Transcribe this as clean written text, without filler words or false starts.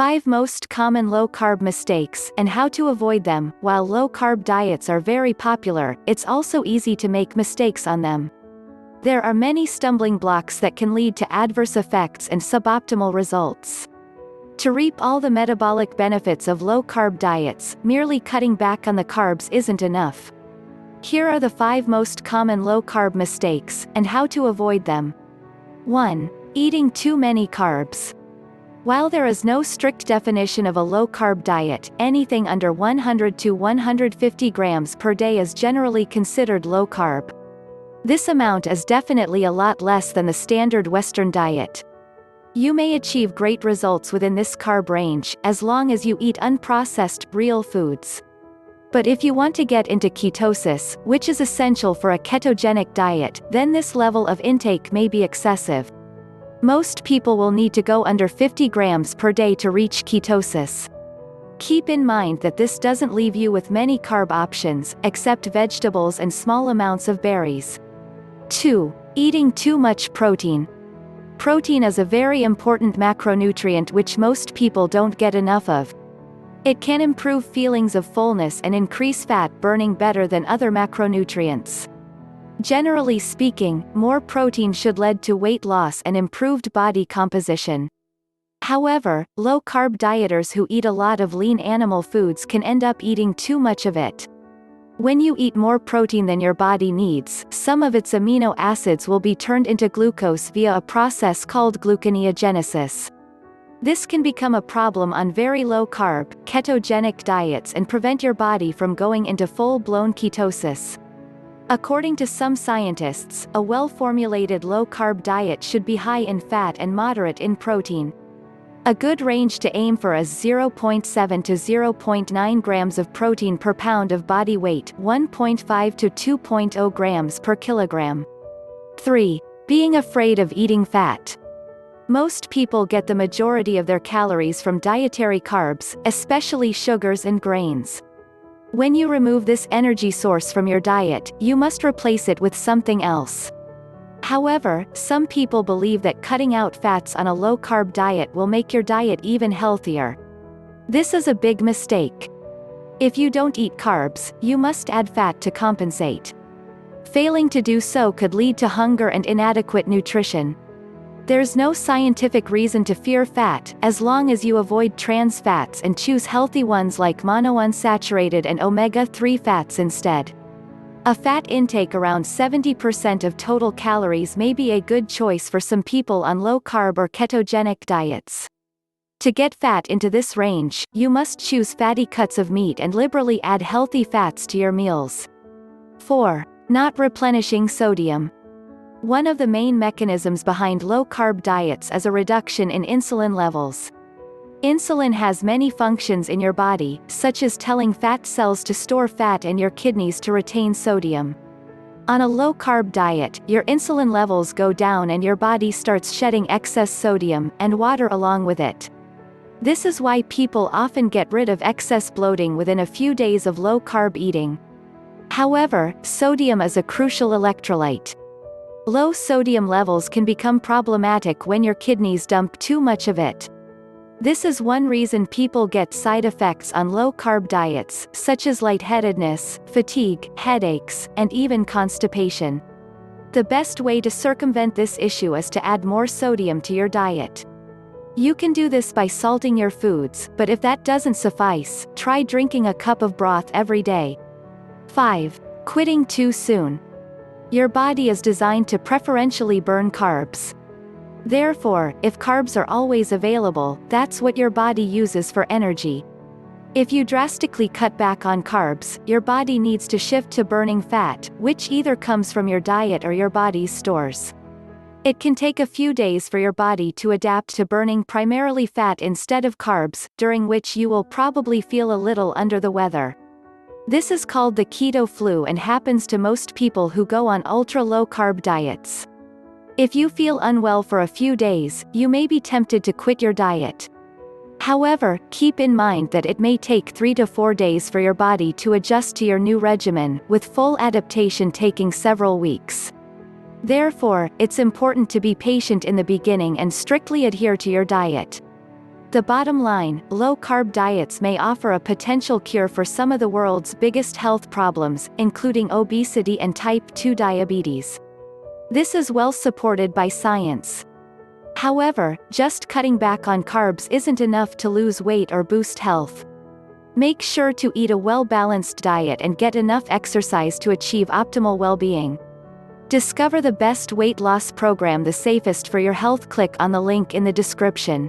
5 most common low-carb mistakes and how to avoid them. While low-carb diets are very popular, it's also easy to make mistakes on them. There are many stumbling blocks that can lead to adverse effects and suboptimal results. To reap all the metabolic benefits of low-carb diets, merely cutting back on the carbs isn't enough. Here are the 5 most common low-carb mistakes, and how to avoid them. 1. Eating too many carbs. While there is no strict definition of a low-carb diet, anything under 100 to 150 grams per day is generally considered low-carb. This amount is definitely a lot less than the standard Western diet. You may achieve great results within this carb range, as long as you eat unprocessed, real foods. But if you want to get into ketosis, which is essential for a ketogenic diet, then this level of intake may be excessive. Most people will need to go under 50 grams per day to reach ketosis. Keep in mind that this doesn't leave you with many carb options, except vegetables and small amounts of berries. 2. Eating too much protein. Protein is a very important macronutrient which most people don't get enough of. It can improve feelings of fullness and increase fat burning better than other macronutrients. Generally speaking, more protein should lead to weight loss and improved body composition. However, low-carb dieters who eat a lot of lean animal foods can end up eating too much of it. When you eat more protein than your body needs, some of its amino acids will be turned into glucose via a process called gluconeogenesis. This can become a problem on very low-carb, ketogenic diets and prevent your body from going into full-blown ketosis. According to some scientists, a well-formulated low-carb diet should be high in fat and moderate in protein. A good range to aim for is 0.7 to 0.9 grams of protein per pound of body weight, 1.5 to 2.0 grams per kilogram. 3. Being afraid of eating fat. Most people get the majority of their calories from dietary carbs, especially sugars and grains. When you remove this energy source from your diet, you must replace it with something else. However, some people believe that cutting out fats on a low-carb diet will make your diet even healthier. This is a big mistake. If you don't eat carbs, you must add fat to compensate. Failing to do so could lead to hunger and inadequate nutrition. There's no scientific reason to fear fat, as long as you avoid trans fats and choose healthy ones like monounsaturated and omega-3 fats instead. A fat intake around 70% of total calories may be a good choice for some people on low-carb or ketogenic diets. To get fat into this range, you must choose fatty cuts of meat and liberally add healthy fats to your meals. 4. Not replenishing sodium. One of the main mechanisms behind low-carb diets is a reduction in insulin levels. Insulin has many functions in your body, such as telling fat cells to store fat and your kidneys to retain sodium. On a low-carb diet, your insulin levels go down and your body starts shedding excess sodium, and water along with it. This is why people often get rid of excess bloating within a few days of low-carb eating. However, sodium is a crucial electrolyte. Low sodium levels can become problematic when your kidneys dump too much of it. This is one reason people get side effects on low-carb diets, such as lightheadedness, fatigue, headaches, and even constipation. The best way to circumvent this issue is to add more sodium to your diet. You can do this by salting your foods, but if that doesn't suffice, try drinking a cup of broth every day. 5. Quitting too soon. Your body is designed to preferentially burn carbs. Therefore, if carbs are always available, that's what your body uses for energy. If you drastically cut back on carbs, your body needs to shift to burning fat, which either comes from your diet or your body's stores. It can take a few days for your body to adapt to burning primarily fat instead of carbs, during which you will probably feel a little under the weather. This is called the keto flu and happens to most people who go on ultra-low-carb diets. If you feel unwell for a few days, you may be tempted to quit your diet. However, keep in mind that it may take 3 to 4 days for your body to adjust to your new regimen, with full adaptation taking several weeks. Therefore, it's important to be patient in the beginning and strictly adhere to your diet. The bottom line, low-carb diets may offer a potential cure for some of the world's biggest health problems, including obesity and type 2 diabetes. This is well supported by science. However, just cutting back on carbs isn't enough to lose weight or boost health. Make sure to eat a well-balanced diet and get enough exercise to achieve optimal well-being. Discover the best weight loss program, the safest for your health. Click on the link in the description.